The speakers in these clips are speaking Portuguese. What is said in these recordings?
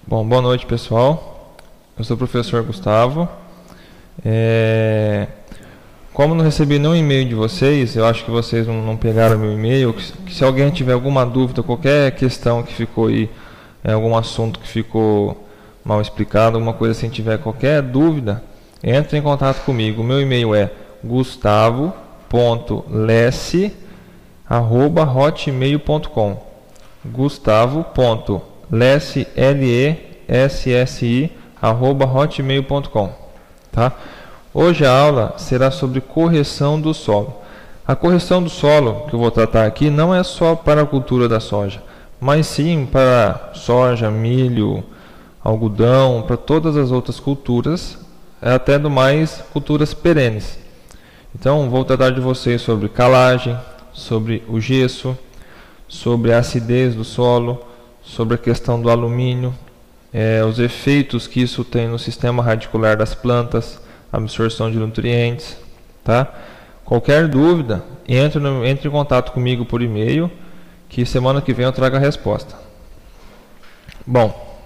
Bom, boa noite, pessoal. Eu sou o professor Gustavo. Como não recebi nenhum e-mail de vocês, eu acho que vocês não pegaram meu e-mail. Se alguém tiver alguma dúvida, qualquer questão que ficou aí, algum assunto que ficou mal explicado, alguma coisa assim, tiver qualquer dúvida, entre em contato comigo. O meu e-mail é gustavo.lessi@hotmail.com gustavo.lessi@hotmail.com, tá? Hoje a aula será sobre correção do solo. A correção do solo que eu vou tratar aqui não é só para a cultura da soja, mas sim para soja, milho, algodão, para todas as outras culturas, até do mais culturas perenes. Então vou tratar de vocês sobre calagem, sobre o gesso, sobre a acidez do solo, sobre a questão do alumínio, os efeitos que isso tem no sistema radicular das plantas, absorção de nutrientes, tá? Qualquer dúvida, entre em contato comigo por e-mail, que semana que vem eu trago a resposta. Bom,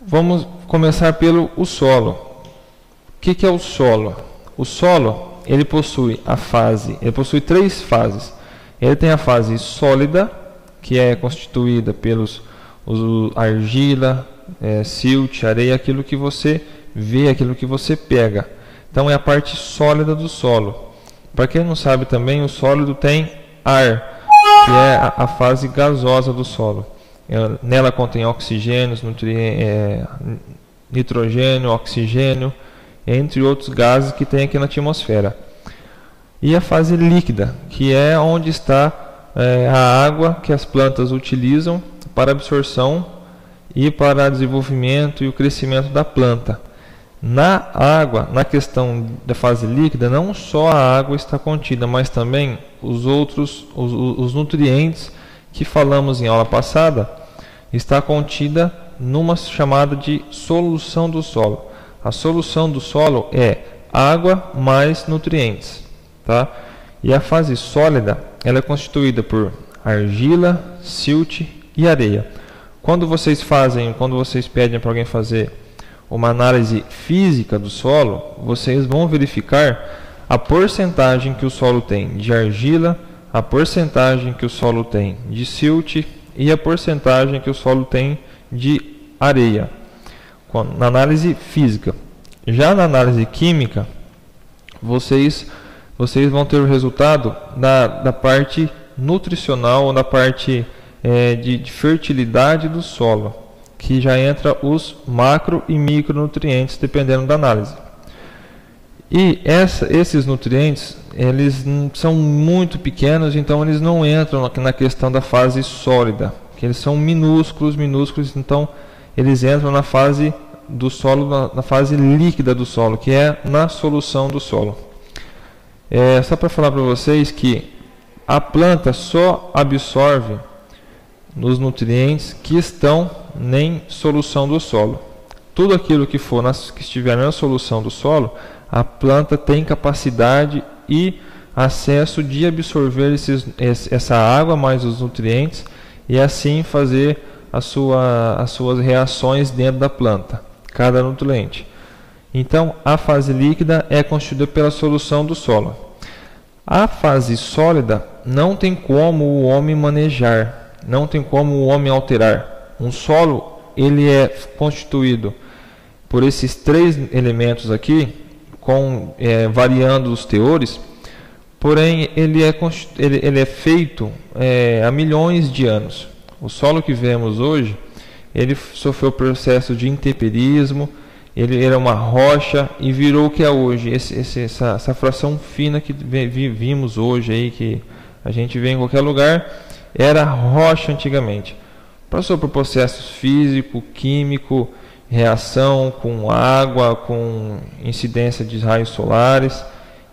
vamos começar pelo solo. O que é o solo? O solo, ele possui três fases. Ele tem a fase sólida, que é constituída pelos argila, silt, areia, aquilo que você vê, aquilo que você pega. Então é a parte sólida do solo. Para quem não sabe também, o sólido tem ar, que é a fase gasosa do solo. Nela contém oxigênios, nitrogênio, oxigênio, entre outros gases que tem aqui na atmosfera. E a fase líquida, que é onde está a água que as plantas utilizam para absorção e para desenvolvimento e o crescimento da planta. Na água, na questão da fase líquida, não só a água está contida, mas também os nutrientes que falamos em aula passada, está contida numa chamada de solução do solo. A solução do solo é água mais nutrientes, tá? E a fase sólida, ela é constituída por argila, silt e areia. Quando vocês pedem para alguém fazer uma análise física do solo, vocês vão verificar a porcentagem que o solo tem de argila, a porcentagem que o solo tem de silt e a porcentagem que o solo tem de areia, na análise física. Já na análise química, vocês vão ter o resultado da parte nutricional ou da parte de fertilidade do solo, que já entra os macro e micronutrientes dependendo da análise. E esses nutrientes, eles são muito pequenos, então eles não entram na questão da fase sólida, que eles são minúsculos, então eles entram na fase do solo, na fase líquida do solo, que é na solução do solo. Só para falar para vocês que a planta só absorve nos nutrientes que estão em solução do solo. Tudo aquilo que estiver na solução do solo, a planta tem capacidade e acesso de absorver essa água mais os nutrientes e assim fazer as suas reações dentro da planta, cada nutriente. Então, a fase líquida é constituída pela solução do solo. A fase sólida não tem como o homem manejar, não tem como o homem alterar. Um solo, ele é constituído por esses três elementos aqui, variando os teores, porém ele é feito há milhões de anos. O solo que vemos hoje, ele sofreu processo de intemperismo, ele era uma rocha e virou o que é hoje, essa fração fina que vimos hoje, aí, que a gente vê em qualquer lugar, era rocha antigamente. Passou por processos físico, químico, reação com água, com incidência de raios solares,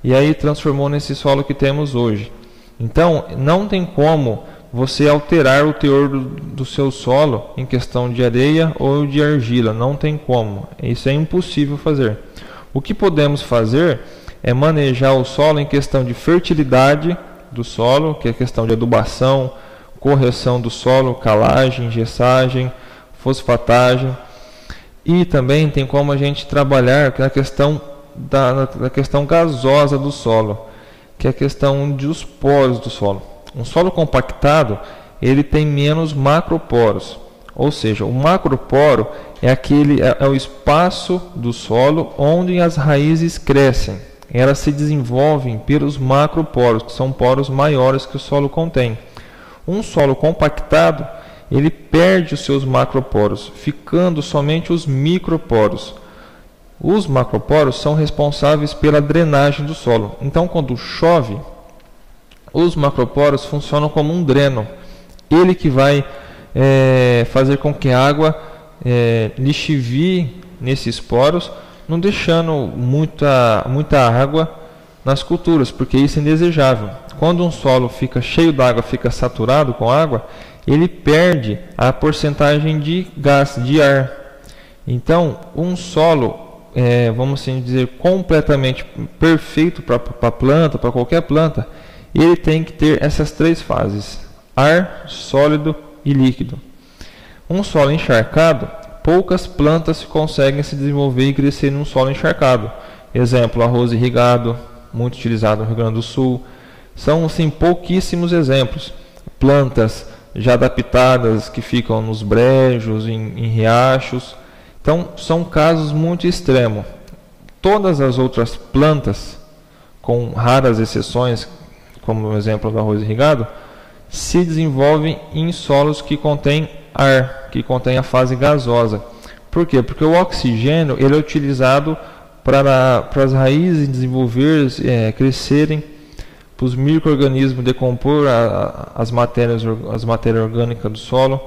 e aí transformou nesse solo que temos hoje. Então, não tem como você alterar o teor do seu solo em questão de areia ou de argila, não tem como, isso é impossível fazer. O que podemos fazer é manejar o solo em questão de fertilidade do solo, que é questão de adubação, correção do solo, calagem, gessagem, fosfatagem. E também tem como a gente trabalhar na questão da questão gasosa do solo, que é a questão dos poros do solo. Um solo compactado, ele tem menos macroporos, ou seja, o macroporo é o espaço do solo onde as raízes crescem. Elas se desenvolvem pelos macroporos, que são poros maiores que o solo contém. Um solo compactado, ele perde os seus macroporos, ficando somente os microporos. Os macroporos são responsáveis pela drenagem do solo. Então, quando chove, os macroporos funcionam como um dreno. Ele que vai fazer com que a água lixivie nesses poros, não deixando muita água nas culturas, porque isso é indesejável. Quando um solo fica cheio d'água, fica saturado com água, ele perde a porcentagem de gás, de ar. Então, um solo, vamos assim dizer, completamente perfeito para a planta, para qualquer planta, ele tem que ter essas três fases: ar, sólido e líquido. Um solo encharcado, poucas plantas conseguem se desenvolver e crescer num solo encharcado. Exemplo, arroz irrigado, muito utilizado no Rio Grande do Sul. São assim, pouquíssimos exemplos. Plantas já adaptadas que ficam nos brejos, em riachos. Então, são casos muito extremos. Todas as outras plantas, com raras exceções, como o exemplo do arroz irrigado, se desenvolvem em solos que contêm ar, que contém a fase gasosa. Por quê? Porque o oxigênio ele é utilizado para as raízes desenvolver, crescerem, para os micro-organismos decompor as matérias orgânicas do solo.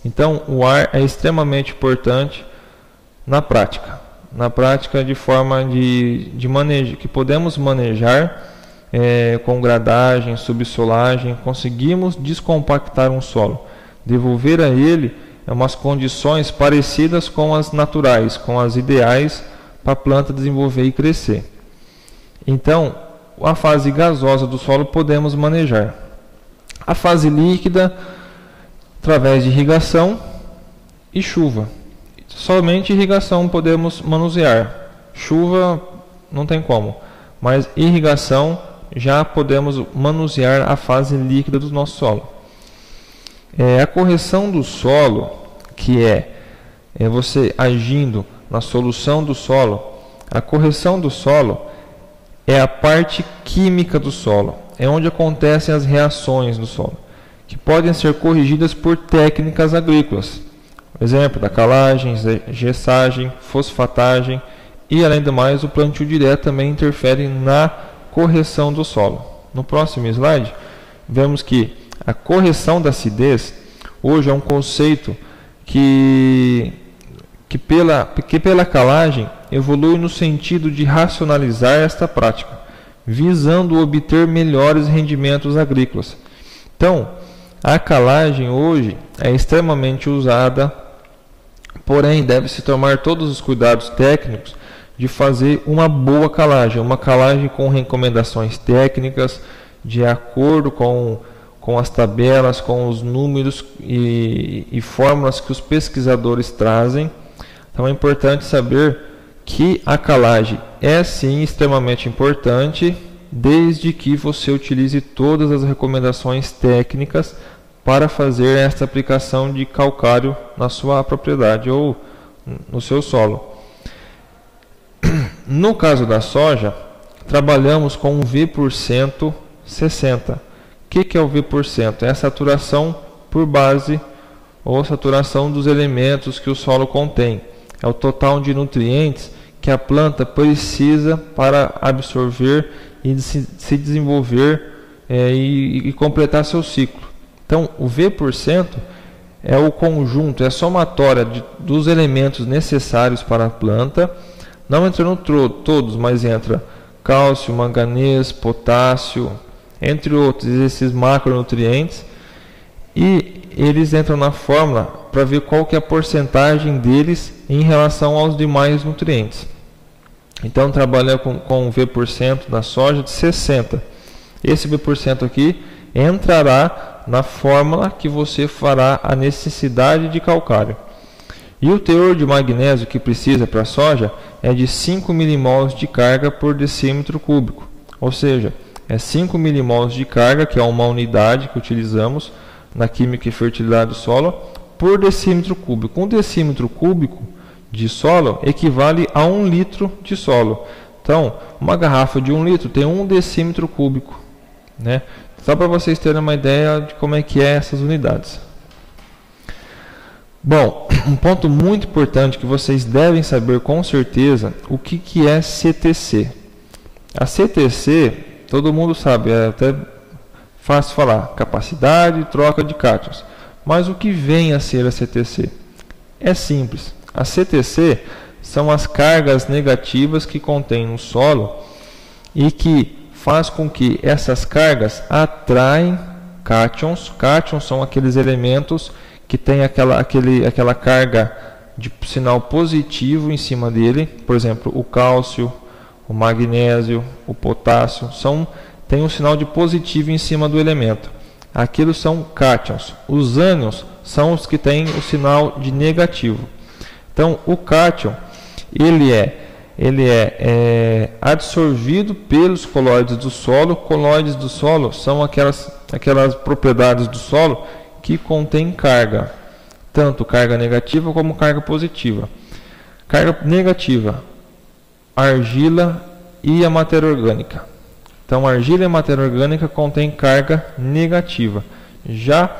Então, o ar é extremamente importante na prática de forma de manejo, que podemos manejar com gradagem, subsolagem, conseguimos descompactar um solo, devolver a ele umas condições parecidas com as naturais, com as ideais para a planta desenvolver e crescer. Então, a fase gasosa do solo podemos manejar. A fase líquida, através de irrigação e chuva. Somente irrigação podemos manusear. Chuva não tem como, mas irrigação já podemos manusear a fase líquida do nosso solo. A correção do solo, que é você agindo na solução do solo. A correção do solo é a parte química do solo, é onde acontecem as reações do solo, que podem ser corrigidas por técnicas agrícolas. Exemplo da calagem, gessagem, fosfatagem e, além do mais, o plantio direto também interfere na correção do solo. No próximo slide, vemos que a correção da acidez hoje é um conceito que pela calagem evolui no sentido de racionalizar esta prática, visando obter melhores rendimentos agrícolas. Então, a calagem hoje é extremamente usada, porém deve-se tomar todos os cuidados técnicos de fazer uma boa uma calagem com recomendações técnicas, de acordo com as tabelas, com os números e fórmulas que os pesquisadores trazem. Então é importante saber que a calagem é sim extremamente importante, desde que você utilize todas as recomendações técnicas para fazer esta aplicação de calcário na sua propriedade ou no seu solo. No caso da soja, trabalhamos com um V% 60. O que é o V%? É a saturação por base ou saturação dos elementos que o solo contém. É o total de nutrientes que a planta precisa para absorver e se desenvolver e completar seu ciclo. Então, o V% é o conjunto, é a somatória dos elementos necessários para a planta, não entrando todos, mas entra cálcio, manganês, potássio, entre outros, esses macronutrientes, e eles entram na fórmula para ver qual que é a porcentagem deles em relação aos demais nutrientes. Então, trabalha com o V% na soja de 60. Esse V% aqui entrará na fórmula que você fará a necessidade de calcário. E o teor de magnésio que precisa para a soja é de 5 milimols de carga por decímetro cúbico. Ou seja, é 5 milimols de carga, que é uma unidade que utilizamos na química e fertilidade do solo, por decímetro cúbico. Um decímetro cúbico de solo equivale a 1 litro de solo. Então, uma garrafa de 1 litro tem 1 decímetro cúbico, né? Só para vocês terem uma ideia de como é que é essas unidades. Bom, um ponto muito importante que vocês devem saber com certeza, o que é CTC. A CTC, todo mundo sabe, é até fácil falar, capacidade de troca de cátions. Mas o que vem a ser a CTC? É simples. A CTC são as cargas negativas que contém no solo e que faz com que essas cargas atraem cátions. Cátions são aqueles elementos que têm aquela carga de sinal positivo em cima dele. Por exemplo, o cálcio, o magnésio, o potássio tem um sinal de positivo em cima do elemento. Aqueles são cátions. Os ânions são os que têm o sinal de negativo. Então, o cátion ele é absorvido pelos colóides do solo. Colóides do solo são aquelas propriedades do solo que contêm carga, tanto carga negativa como carga positiva. Carga negativa, argila e a matéria orgânica. Então, argila e matéria orgânica contém carga negativa. Já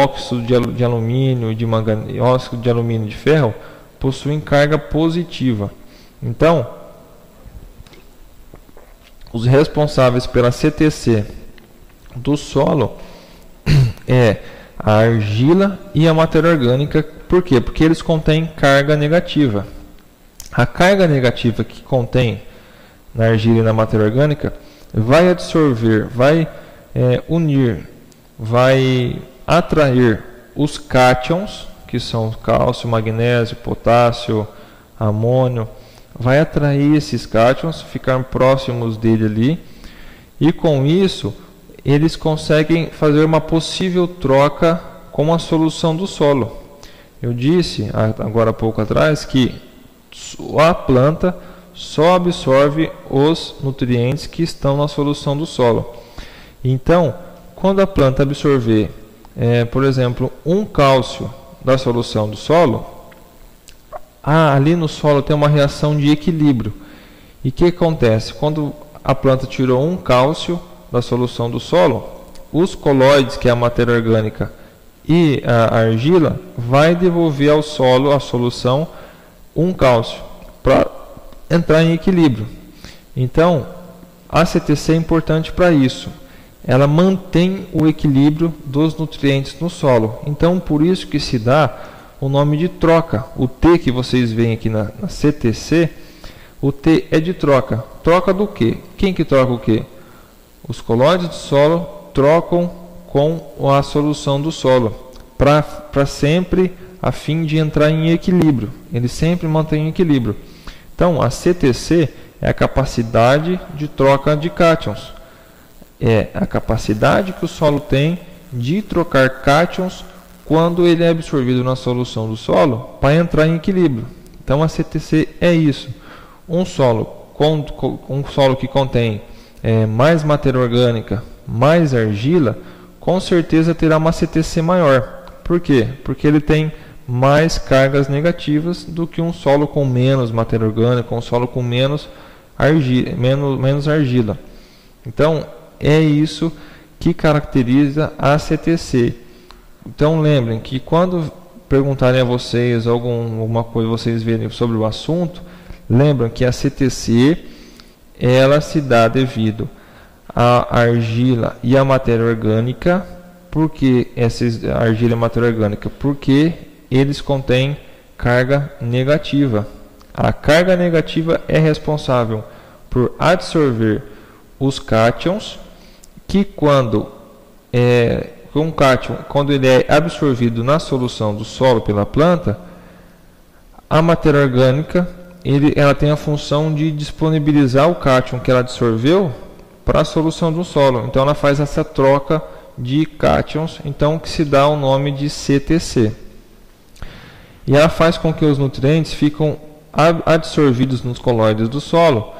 óxido de alumínio, de manganês, óxido de alumínio e de ferro possuem carga positiva. Então, os responsáveis pela CTC do solo é a argila e a matéria orgânica. Por quê? Porque eles contêm carga negativa. A carga negativa que contém na argila e na matéria orgânica vai absorver, vai unir, vai atrair os cátions, que são cálcio, magnésio, potássio, amônio, vai atrair esses cátions, ficar próximos dele ali, e com isso eles conseguem fazer uma possível troca com a solução do solo. Eu disse agora há pouco atrás que a planta só absorve os nutrientes que estão na solução do solo. Então, quando a planta absorver, por exemplo, um cálcio da solução do solo, ali no solo tem uma reação de equilíbrio. E o que acontece? Quando a planta tirou um cálcio da solução do solo, os colóides, que é a matéria orgânica, e a argila, vai devolver ao solo, a solução, um cálcio, para entrar em equilíbrio. Então, a CTC é importante para isso. Ela mantém o equilíbrio dos nutrientes no solo. Então, por isso que se dá o nome de troca. O T que vocês veem aqui na CTC, o T é de troca. Troca do quê? Quem que troca o quê? Os colóides do solo trocam com a solução do solo, para sempre, a fim de entrar em equilíbrio. Eles sempre mantêm equilíbrio. Então, a CTC é a capacidade de troca de cátions. É a capacidade que o solo tem de trocar cátions quando ele é absorvido na solução do solo para entrar em equilíbrio. Então, a CTC é isso. Um solo que contém mais matéria orgânica, mais argila, com certeza terá uma CTC maior. Por quê? Porque ele tem mais cargas negativas do que um solo com menos matéria orgânica, um solo com menos argila. Então, é isso que caracteriza a CTC. Então, lembrem que quando perguntarem a vocês alguma coisa, vocês verem sobre o assunto, lembram que a CTC ela se dá devido à argila e à matéria orgânica. Por que essa argila e matéria orgânica? Porque eles contêm carga negativa. A carga negativa é responsável por absorver os cátions, que quando um cátion, quando ele é absorvido na solução do solo pela planta, a matéria orgânica ela tem a função de disponibilizar o cátion que ela absorveu para a solução do solo. Então ela faz essa troca de cátions, então que se dá o nome de CTC. e ela faz com que os nutrientes fiquem absorvidos nos coloides do solo,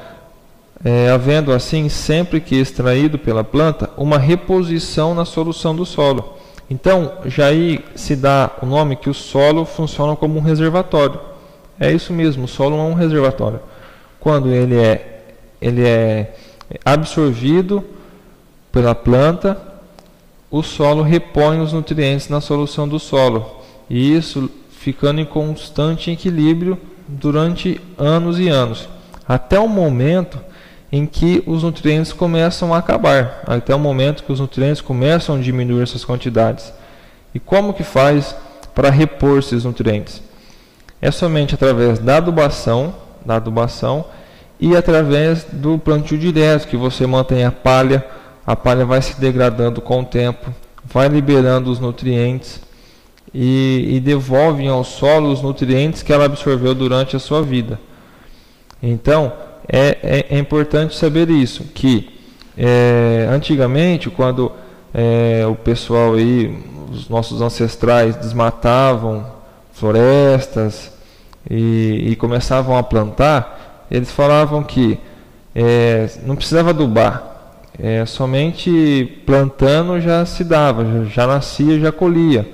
havendo assim, sempre que extraído pela planta, uma reposição na solução do solo. Então, já aí se dá o nome que o solo funciona como um reservatório. É isso mesmo, o solo é um reservatório. Quando ele é absorvido pela planta, o solo repõe os nutrientes na solução do solo. E isso ficando em constante equilíbrio durante anos e anos. Até o momento em que os nutrientes começam a acabar, até o momento que os nutrientes começam a diminuir essas quantidades. E como que faz para repor esses nutrientes? É somente através da adubação e através do plantio direto, que você mantém a palha vai se degradando com o tempo, vai liberando os nutrientes e devolve ao solo os nutrientes que ela absorveu durante a sua vida. Então, é importante saber isso, que antigamente, quando o pessoal aí, os nossos ancestrais desmatavam florestas e começavam a plantar, eles falavam que não precisava adubar, somente plantando já se dava, já nascia, já colhia.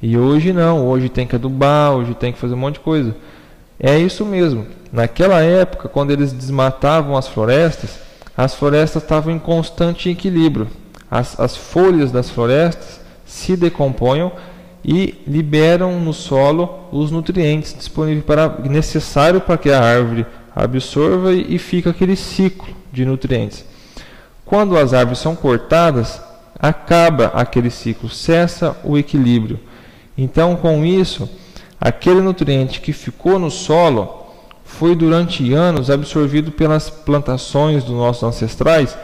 E hoje não, hoje tem que adubar, hoje tem que fazer um monte de coisa. É isso mesmo. Naquela época, quando eles desmatavam as florestas estavam em constante equilíbrio. As folhas das florestas se decompõem e liberam no solo os nutrientes necessários para que a árvore absorva e fica aquele ciclo de nutrientes. Quando as árvores são cortadas, acaba aquele ciclo, cessa o equilíbrio. Então, com isso, aquele nutriente que ficou no solo foi durante anos absorvido pelas plantações dos nossos ancestrais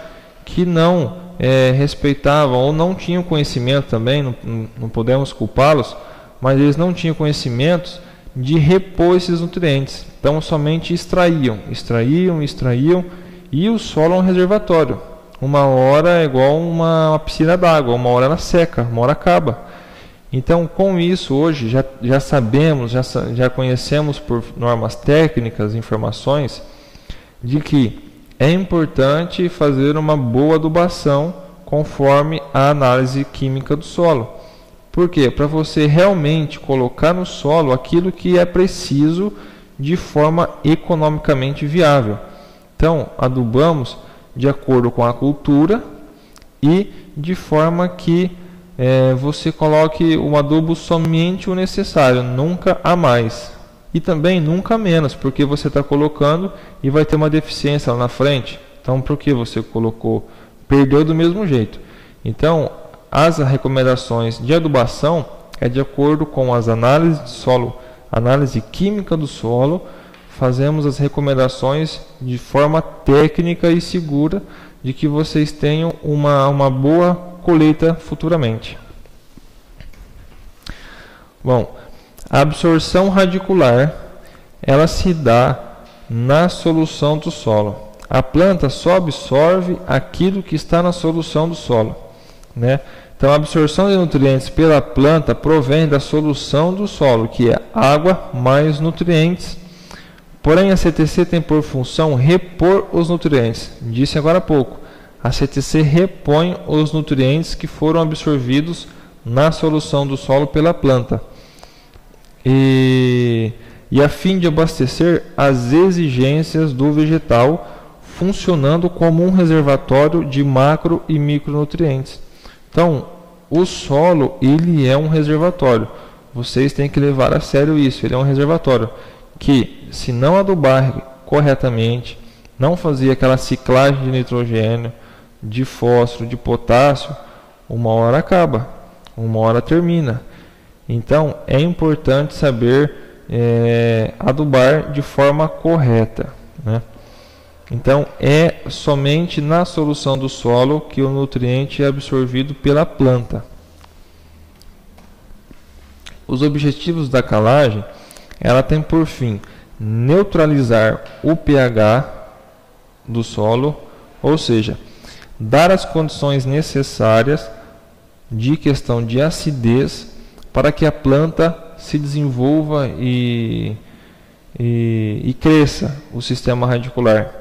que não respeitavam ou não tinham conhecimento também, não podemos culpá-los, mas eles não tinham conhecimentos de repor esses nutrientes. Então somente extraíam e o solo é um reservatório. Uma hora é igual uma piscina d'água, uma hora ela seca, uma hora acaba. Então, com isso, hoje já sabemos, já conhecemos por normas técnicas, informações, de que é importante fazer uma boa adubação conforme a análise química do solo. Por quê? Para você realmente colocar no solo aquilo que é preciso de forma economicamente viável. Então, adubamos de acordo com a cultura e de forma que você coloque o adubo somente o necessário, nunca a mais. E também nunca menos, porque você está colocando e vai ter uma deficiência lá na frente. Então, por que você colocou? Perdeu do mesmo jeito. Então, as recomendações de adubação é de acordo com as análises de solo, análise química do solo. Fazemos as recomendações de forma técnica e segura de que vocês tenham uma boa colheita futuramente. Bom, a absorção radicular ela se dá na solução do solo. A planta só absorve aquilo que está na solução do solo, né? Então a absorção de nutrientes pela planta provém da solução do solo, que é água mais nutrientes. Porém a CTC tem por função repor os nutrientes. Disse agora há pouco. A CTC repõe os nutrientes que foram absorvidos na solução do solo pela planta. E a fim de abastecer as exigências do vegetal, funcionando como um reservatório de macro e micronutrientes. Então, o solo ele é um reservatório. Vocês têm que levar a sério isso. Ele é um reservatório que, se não adubar corretamente, não fazer aquela ciclagem de nitrogênio, de fósforo, de potássio, uma hora acaba, uma hora termina. Então é importante saber adubar de forma correta, né? Então é somente na solução do solo que o nutriente é absorvido pela planta. Os objetivos da calagem, ela tem por fim neutralizar o pH do solo, ou seja, dar as condições necessárias de questão de acidez para que a planta se desenvolva e cresça o sistema radicular.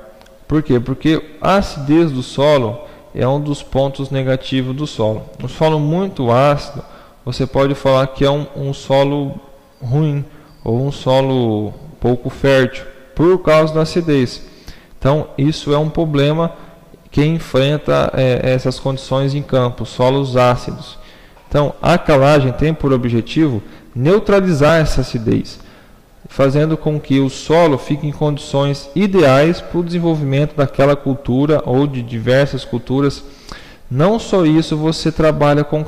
Por quê? Porque a acidez do solo é um dos pontos negativos do solo. Um solo muito ácido, você pode falar que é um solo ruim ou um solo pouco fértil por causa da acidez. Então isso é um problema que enfrenta essas condições em campo, solos ácidos. Então a calagem tem por objetivo neutralizar essa acidez, fazendo com que o solo fique em condições ideais para o desenvolvimento daquela cultura ou de diversas culturas. Não só isso, você trabalha com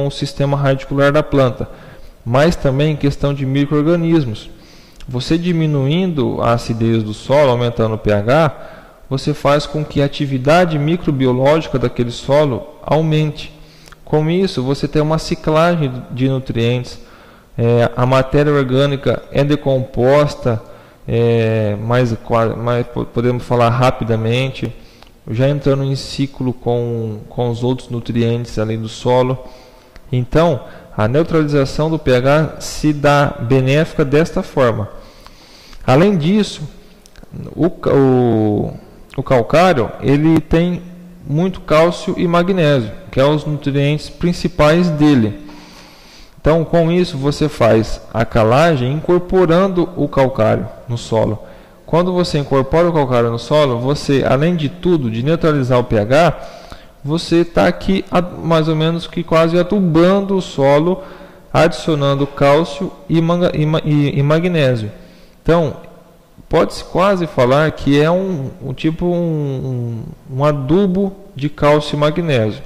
o sistema radicular da planta, mas também em questão de micro-organismos. Você diminuindo a acidez do solo, aumentando o pH, você faz com que a atividade microbiológica daquele solo aumente. Com isso, você tem uma ciclagem de nutrientes, a matéria orgânica é decomposta, mais podemos falar rapidamente, já entrando em ciclo com os outros nutrientes além do solo. Então, a neutralização do pH se dá benéfica desta forma. Além disso, o calcário ele tem muito cálcio e magnésio, que são os nutrientes principais dele. Então, com isso, você faz a calagem incorporando o calcário no solo. Quando você incorpora o calcário no solo, você, além de tudo, de neutralizar o pH, você está aqui mais ou menos que quase adubando o solo, adicionando cálcio e magnésio. Então, pode-se quase falar que é um adubo de cálcio e magnésio.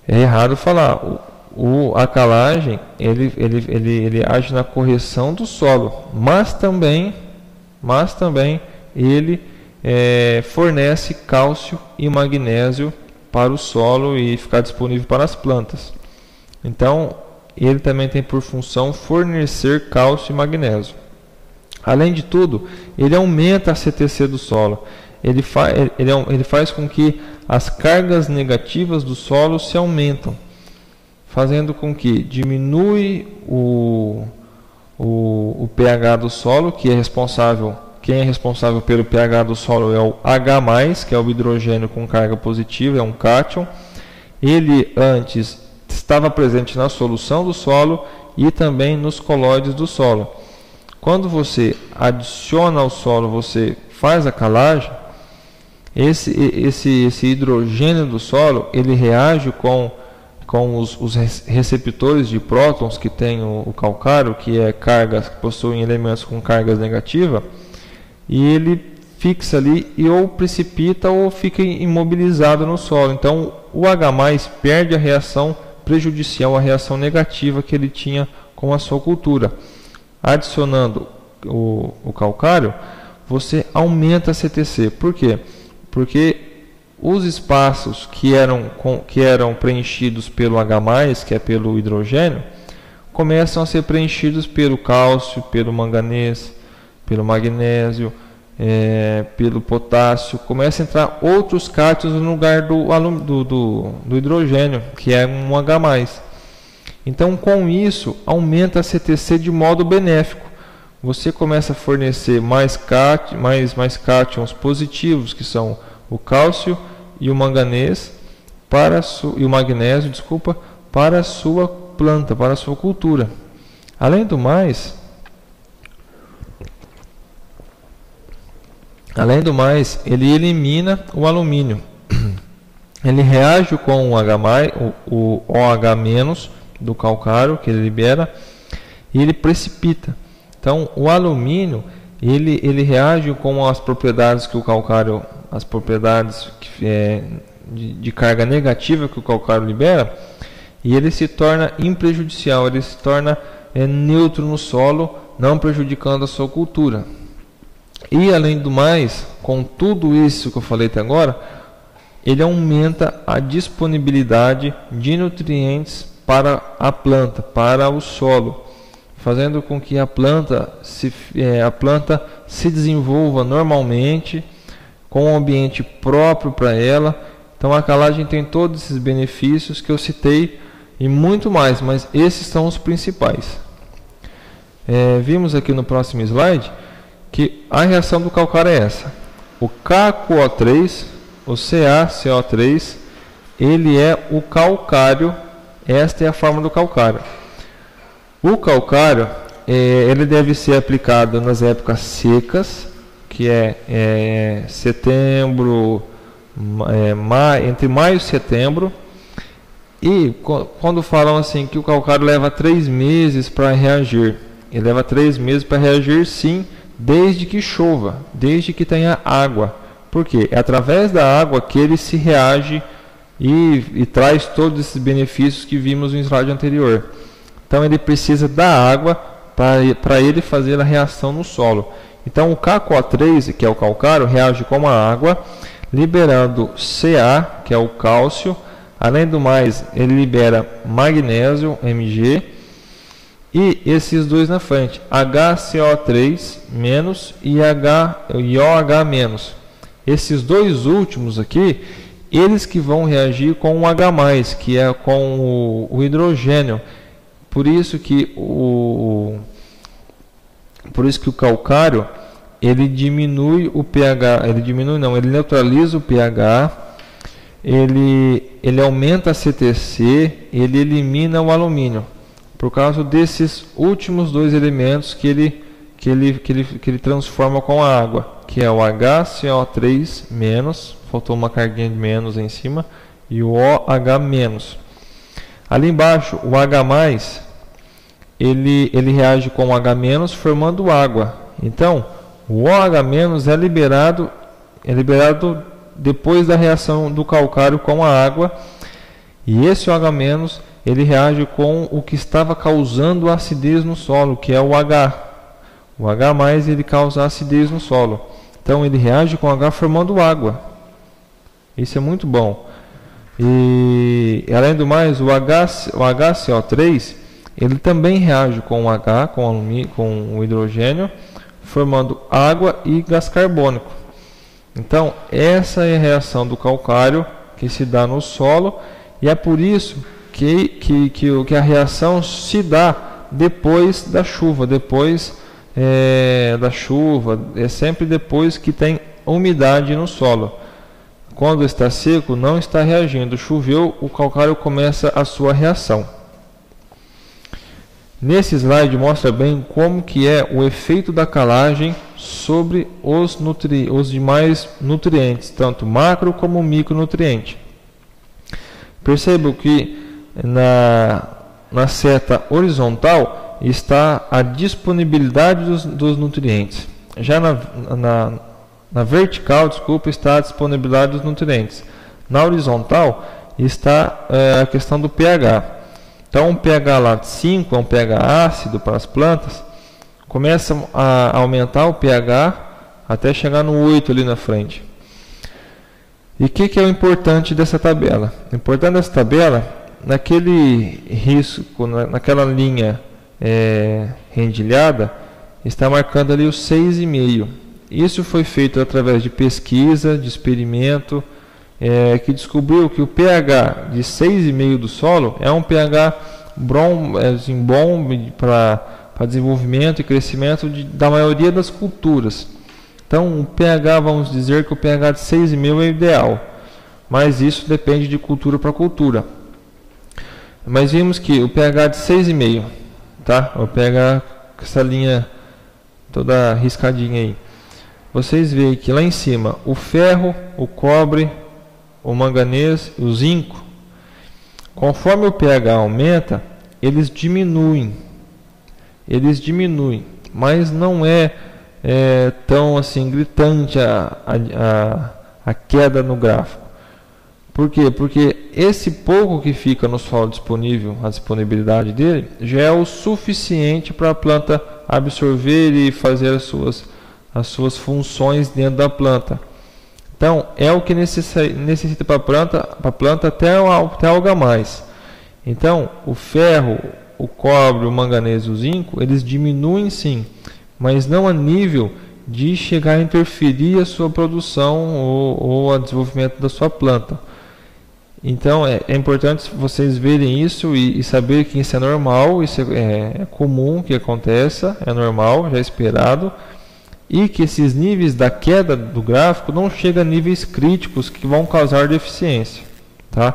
É errado falar. A calagem ele age na correção do solo, mas também ele fornece cálcio e magnésio para o solo e ficar disponível para as plantas. Então ele também tem por função fornecer cálcio e magnésio. Além de tudo, ele aumenta a CTC do solo. Ele faz com que as cargas negativas do solo se aumentam, fazendo com que diminui o pH do solo, quem é responsável pelo pH do solo é o H+, que é o hidrogênio com carga positiva, é um cátion. Ele antes estava presente na solução do solo e também nos colóides do solo. Quando você adiciona ao solo, você faz a calagem, esse hidrogênio do solo, ele reage com os receptores de prótons que tem o calcário, que é cargas que possuem elementos com cargas negativas, e ele fixa ali e ou precipita ou fica imobilizado no solo. Então o H+ perde a reação prejudicial, a reação negativa que ele tinha com a sua cultura. Adicionando o calcário, você aumenta a CTC. Por quê? Porque os espaços que eram preenchidos pelo H+, que é pelo hidrogênio, começam a ser preenchidos pelo cálcio, pelo manganês, pelo magnésio, pelo potássio. Começa a entrar outros cátions no lugar do hidrogênio, que é um H+. Então, com isso, aumenta a CTC de modo benéfico. Você começa a fornecer mais cátions positivos, que são o cálcio e o manganês e o magnésio, para a sua planta, para a sua cultura. Além do mais, ele elimina o alumínio. Ele reage com o OH- do calcário que ele libera e ele precipita. Então, o alumínio ele reage com as propriedades que o calcário, as propriedades de carga negativa que o calcário libera, e ele se torna imprejudicial, ele se torna neutro no solo, não prejudicando a sua cultura. E além do mais, com tudo isso que eu falei até agora, ele aumenta a disponibilidade de nutrientes para a planta, para o solo, fazendo com que a planta se desenvolva normalmente, com um ambiente próprio para ela. Então a calagem tem todos esses benefícios que eu citei e muito mais, mas esses são os principais. Vimos aqui no próximo slide que a reação do calcário é essa. O KCO3, o CaCO3, ele é o calcário. Esta é a forma do calcário. O calcário, ele deve ser aplicado nas épocas secas, que é setembro, entre maio e setembro. E quando falam assim que o calcário leva 3 meses para reagir, ele leva 3 meses para reagir, sim, desde que chova, desde que tenha água. Por quê? É através da água que ele se reage e traz todos esses benefícios que vimos no slide anterior. Então ele precisa da água para ele fazer a reação no solo. Então o KCO3, que é o calcário, reage com a água, liberando Ca, que é o cálcio. Além do mais, ele libera magnésio, Mg, e esses dois na frente, HCO3- e OH-. Esses dois últimos aqui, eles que vão reagir com o H+, que é com o hidrogênio. Por isso que o calcário, ele diminui o pH, ele neutraliza o pH, ele aumenta a CTC, ele elimina o alumínio, por causa desses últimos dois elementos que ele transforma com a água, que é o HCO3-, faltou uma carguinha de menos em cima, e o OH-. Ali embaixo, o H+, ele reage com o H- formando água. Então, o OH- é liberado depois da reação do calcário com a água, e esse OH- ele reage com o que estava causando acidez no solo, que é o H. O H+ ele causa acidez no solo. Então ele reage com H formando água. Isso é muito bom. E além do mais, o HCO3 ele também reage com o H, com o hidrogênio, formando água e gás carbônico. Então essa é a reação do calcário que se dá no solo, e é por isso que a reação se dá depois da chuva. É sempre depois que tem umidade no solo. Quando está seco, não está reagindo. Choveu, o calcário começa a sua reação. Nesse slide mostra bem como que é o efeito da calagem sobre os demais nutrientes, tanto macro como micronutriente. Percebam que na seta horizontal está a disponibilidade dos nutrientes. Já na vertical, está a disponibilidade dos nutrientes. Na horizontal está a questão do pH. Então, um pH lá de 5 é um pH ácido para as plantas. Começa a aumentar o pH até chegar no 8 ali na frente. E o que é o importante dessa tabela? O importante dessa tabela, naquele risco, naquela linha rendilhada, está marcando ali o 6,5. Isso foi feito através de pesquisa, de experimento, que descobriu que o pH de 6,5 do solo é um pH bom para desenvolvimento e crescimento da maioria das culturas. Então, o pH, vamos dizer que o pH de 6,5 é ideal, mas isso depende de cultura para cultura. Mas vimos que o pH de 6,5, tá? O pH com essa linha toda riscadinha aí. Vocês veem que lá em cima o ferro, o cobre, o manganês, o zinco, conforme o pH aumenta, eles diminuem, mas não é tão assim gritante a queda no gráfico. Por quê? Porque esse pouco que fica no solo disponível, a disponibilidade dele, já é o suficiente para a planta absorver e fazer as suas funções dentro da planta. Então, é o que necessita para a planta até algo a mais. Então, o ferro, o cobre, o manganês e o zinco, eles diminuem sim, mas não a nível de chegar a interferir a sua produção ou a desenvolvimento da sua planta. Então é importante vocês verem isso e saber que isso é normal, isso é comum que aconteça, é normal, já é esperado, e que esses níveis da queda do gráfico não chegam a níveis críticos que vão causar deficiência. Tá?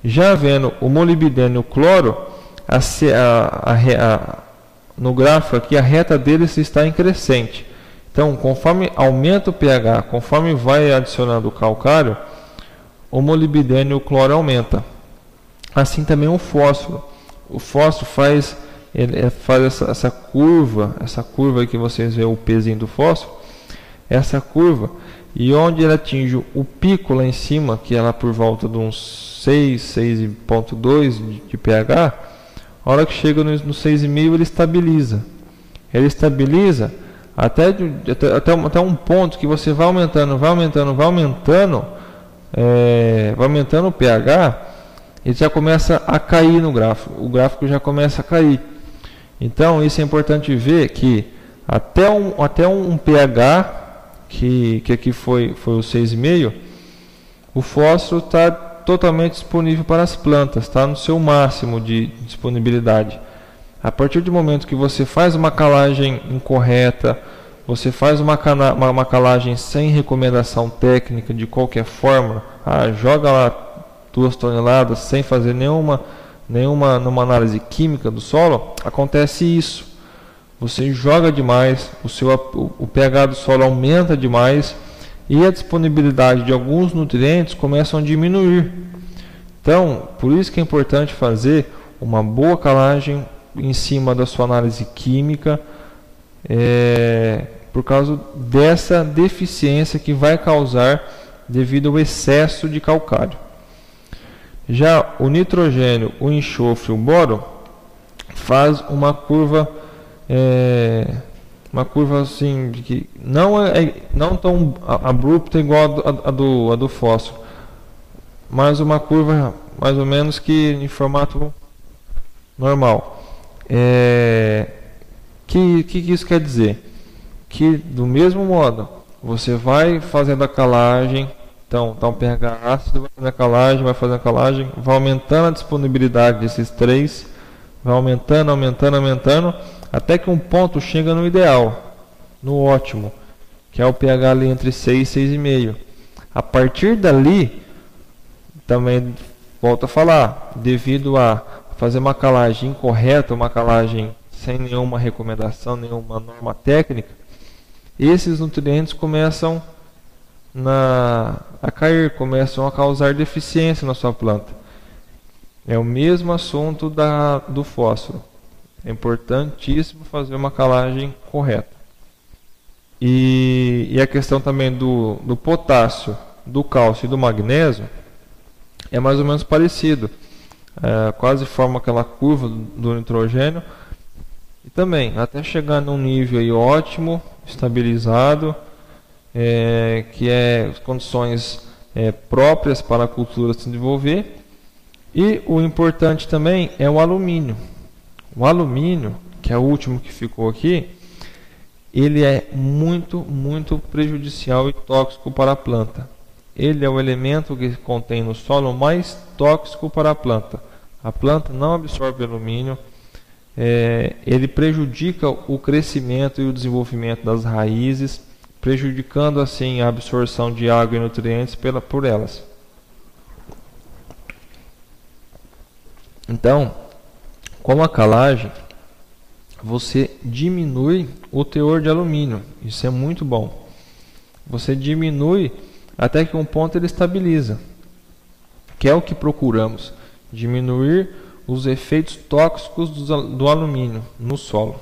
Já vendo o molibdênio e o cloro, no gráfico aqui a reta deles está em crescente. Então, conforme aumenta o pH, conforme vai adicionando o calcário, o molibdênio e o cloro aumenta. Assim também o fósforo. O fósforo faz essa curva aí que vocês veem o pezinho do fósforo, essa curva, e onde ele atinge o pico lá em cima, que é lá por volta de uns 6,2 de pH, a hora que chega no 6,5 ele estabiliza. Ele estabiliza até um ponto que você vai aumentando o pH, ele já começa a cair no gráfico. O gráfico já começa a cair. Então, isso é importante ver que até um pH, que aqui foi o 6,5, o fósforo está totalmente disponível para as plantas, está no seu máximo de disponibilidade. A partir do momento que você faz uma calagem incorreta, você faz uma calagem sem recomendação técnica de qualquer forma, joga lá 2 toneladas sem fazer nenhuma análise química do solo, acontece isso. Você joga demais, o pH do solo aumenta demais e a disponibilidade de alguns nutrientes começam a diminuir. Então, por isso que é importante fazer uma boa calagem em cima da sua análise química, por causa dessa deficiência que vai causar devido ao excesso de calcário. Já o nitrogênio, o enxofre e o boro faz uma curva assim que não tão abrupta igual a do fósforo, mas uma curva mais ou menos que em formato normal. Que isso quer dizer? Que do mesmo modo você vai fazendo a calagem, então tá um pH ácido, vai fazendo a calagem, vai aumentando a disponibilidade desses três, vai aumentando, até que um ponto chega no ideal, no ótimo, que é o pH ali entre 6 e 6,5. A partir dali, também volto a falar, devido a fazer uma calagem incorreta, uma calagem sem nenhuma recomendação, nenhuma norma técnica, esses nutrientes começam a cair, começam a causar deficiência na sua planta. É o mesmo assunto do fósforo. É importantíssimo fazer uma calagem correta. E a questão também do potássio, do cálcio e do magnésio é mais ou menos parecido. Quase forma aquela curva do nitrogênio. E também, até chegar num nível aí ótimo, estabilizado, que é as condições próprias para a cultura se desenvolver. E o importante também é o alumínio. O alumínio, que é o último que ficou aqui, ele é muito, muito prejudicial e tóxico para a planta. Ele é o elemento que contém no solo mais tóxico para a planta. A planta não absorve alumínio. Ele prejudica o crescimento e o desenvolvimento das raízes, prejudicando assim a absorção de água e nutrientes por elas. Então, com a calagem, você diminui o teor de alumínio. Isso é muito bom. Você diminui até que um ponto ele estabiliza, que é o que procuramos, diminuir os efeitos tóxicos do alumínio no solo.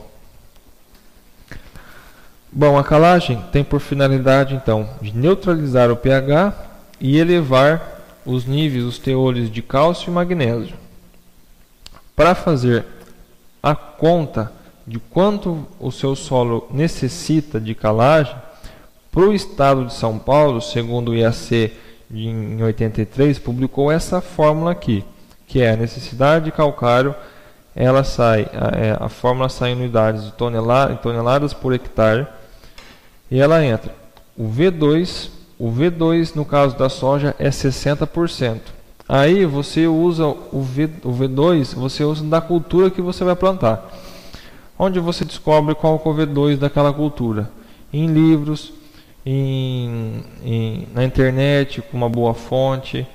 Bom, a calagem tem por finalidade então de neutralizar o pH e elevar os níveis, os teores de cálcio e magnésio. Para fazer a conta de quanto o seu solo necessita de calagem, para o estado de São Paulo, segundo o IAC em 83, publicou essa fórmula aqui, que é a necessidade de calcário. Ela a fórmula sai em unidades de toneladas por hectare, e ela entra o V2 no caso da soja é 60%, Aí você usa o V2, você usa da cultura que você vai plantar. Onde você descobre qual é o V2 daquela cultura? Em livros, na internet, com uma boa fonte,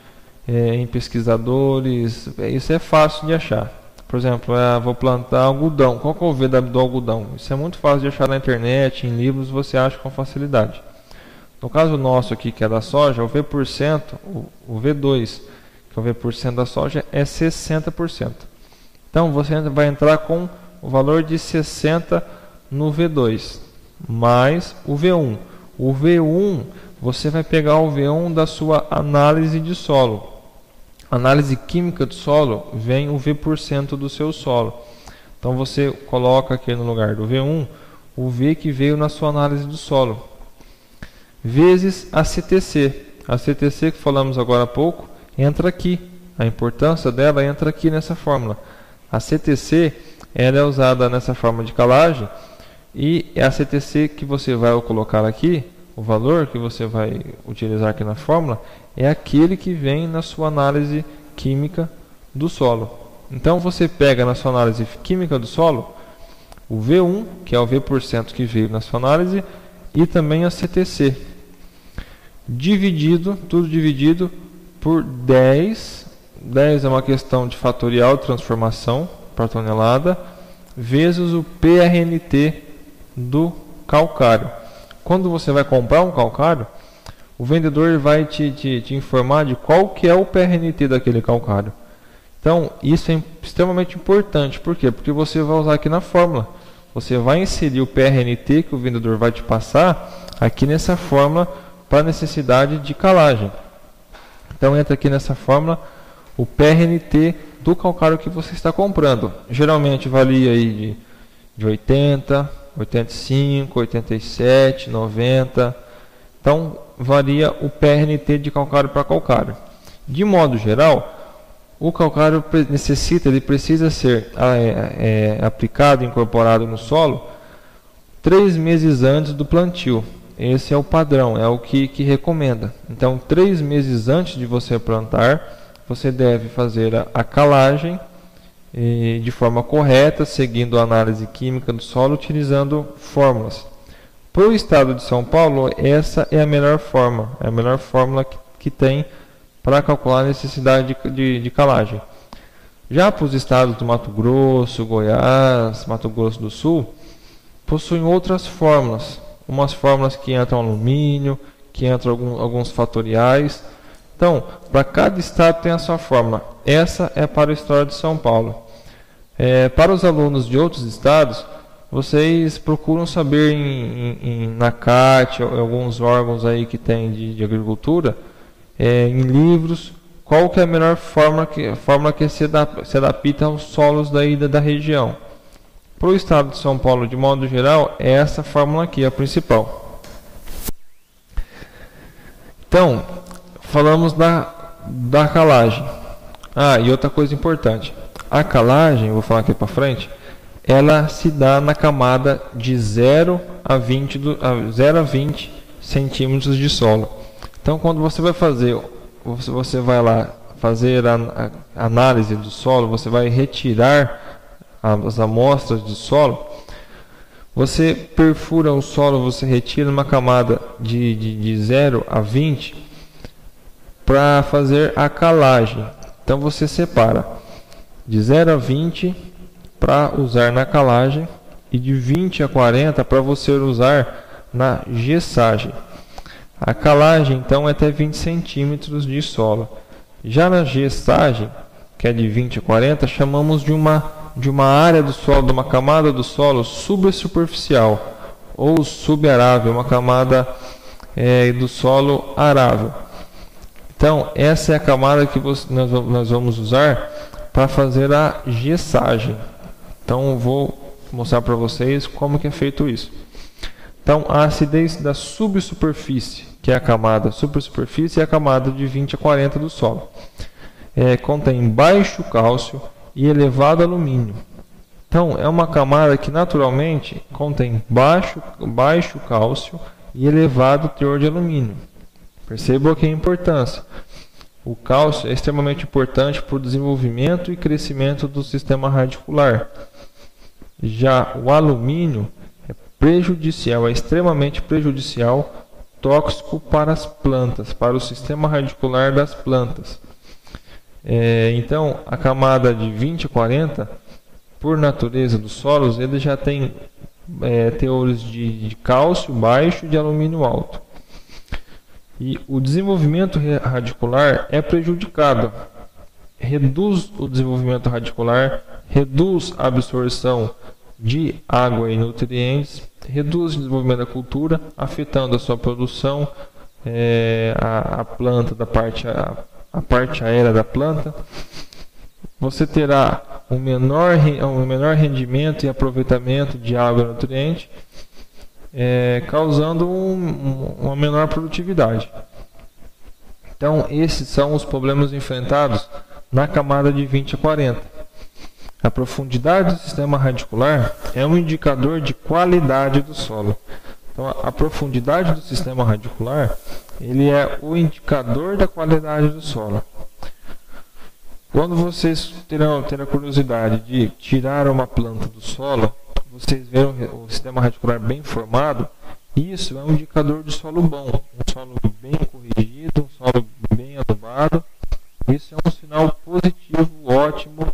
em pesquisadores. Isso é fácil de achar. Por exemplo, vou plantar algodão. Qual que é o V do algodão? Isso é muito fácil de achar na internet, em livros, você acha com facilidade. No caso nosso aqui, que é da soja, o V%, o V2, que é o V% da soja, é 60%. Então você vai entrar com o valor de 60 no V2, mais o V1. O V1, você vai pegar o V1 da sua análise de solo. Análise química do solo, vem o V% do seu solo. Então você coloca aqui no lugar do V1, o V que veio na sua análise do solo, vezes a CTC. A CTC que falamos agora há pouco, entra aqui. A importância dela entra aqui nessa fórmula. A CTC ela é usada nessa forma de calagem, e a CTC que você vai colocar aqui, o valor que você vai utilizar aqui na fórmula, é aquele que vem na sua análise química do solo. Então você pega na sua análise química do solo o V1, que é o V% que veio na sua análise, e também a CTC, tudo dividido por 10. 10 é uma questão de fatorial de transformação por tonelada, vezes o PRNT do calcário. Quando você vai comprar um calcário, o vendedor vai te informar de qual que é o PRNT daquele calcário. Então, isso é extremamente importante. Por quê? Porque você vai usar aqui na fórmula. Você vai inserir o PRNT que o vendedor vai te passar aqui nessa fórmula para necessidade de calagem. Então, entra aqui nessa fórmula o PRNT do calcário que você está comprando. Geralmente varia aí de 80, 85, 87, 90. Então, varia o PRNT de calcário para calcário. De modo geral, o calcário precisa ser aplicado, incorporado no solo 3 meses antes do plantio. Esse é o padrão, é o que recomenda. Então, 3 meses antes de você plantar, você deve fazer a calagem de forma correta, seguindo a análise química do solo, utilizando fórmulas. Para o estado de São Paulo, essa é a melhor forma, é a melhor fórmula que tem para calcular a necessidade de calagem. Já para os estados do Mato Grosso, Goiás, Mato Grosso do Sul, possuem outras fórmulas. Umas fórmulas que entram alumínio, que entram alguns fatoriais. Então, para cada estado tem a sua fórmula. Essa é para o estado de São Paulo. Para os alunos de outros estados, vocês procuram saber na CAT, alguns órgãos aí que tem de agricultura, em livros, qual que é a melhor fórmula que se adapta aos solos daí da região. Para o estado de São Paulo, de modo geral, é essa fórmula aqui, a principal. Então, falamos da calagem. E outra coisa importante. A calagem, vou falar aqui para frente, ela se dá na camada de 0 a 20 centímetros de solo. Então, quando você vai lá fazer a análise do solo, você vai retirar as amostras de solo, você perfura o solo, você retira uma camada de 0 a 20 para fazer a calagem. Então você separa de 0 a 20 para usar na calagem e de 20 a 40 para você usar na gessagem. A calagem então é até 20 centímetros de solo. Já na gessagem, que é de 20 a 40, chamamos de uma área do solo, de uma camada do solo subsuperficial ou subarável, uma camada do solo arável. Então, essa é a camada que nós vamos usar para fazer a gessagem. Então, eu vou mostrar para vocês como que é feito isso. Então, a acidez da subsuperfície, que é a camada supersuperfície, é a camada de 20 a 40 do solo. Contém baixo cálcio e elevado alumínio. Então, é uma camada que naturalmente contém baixo cálcio e elevado teor de alumínio. Perceba aqui a importância. O cálcio é extremamente importante para o desenvolvimento e crescimento do sistema radicular. Já o alumínio é prejudicial, é extremamente prejudicial, tóxico para as plantas, para o sistema radicular das plantas. Então, a camada de 20 a 40, por natureza dos solos, ele já tem teores de cálcio baixo e de alumínio alto. E o desenvolvimento radicular é prejudicado. Reduz o desenvolvimento radicular, reduz a absorção de água e nutrientes, reduz o desenvolvimento da cultura, afetando a sua produção, a planta, a parte aérea da planta. Você terá um menor rendimento e aproveitamento de água e nutriente, causando uma menor produtividade. Então, esses são os problemas enfrentados na camada de 20 a 40. A profundidade do sistema radicular é um indicador de qualidade do solo. Então, a profundidade do sistema radicular, ele é o indicador da qualidade do solo. Quando vocês terão a curiosidade de tirar uma planta do solo, vocês verem o sistema radicular bem formado, isso é um indicador de solo bom, um solo bem corrigido, um solo bem adubado. Isso é um sinal positivo, ótimo,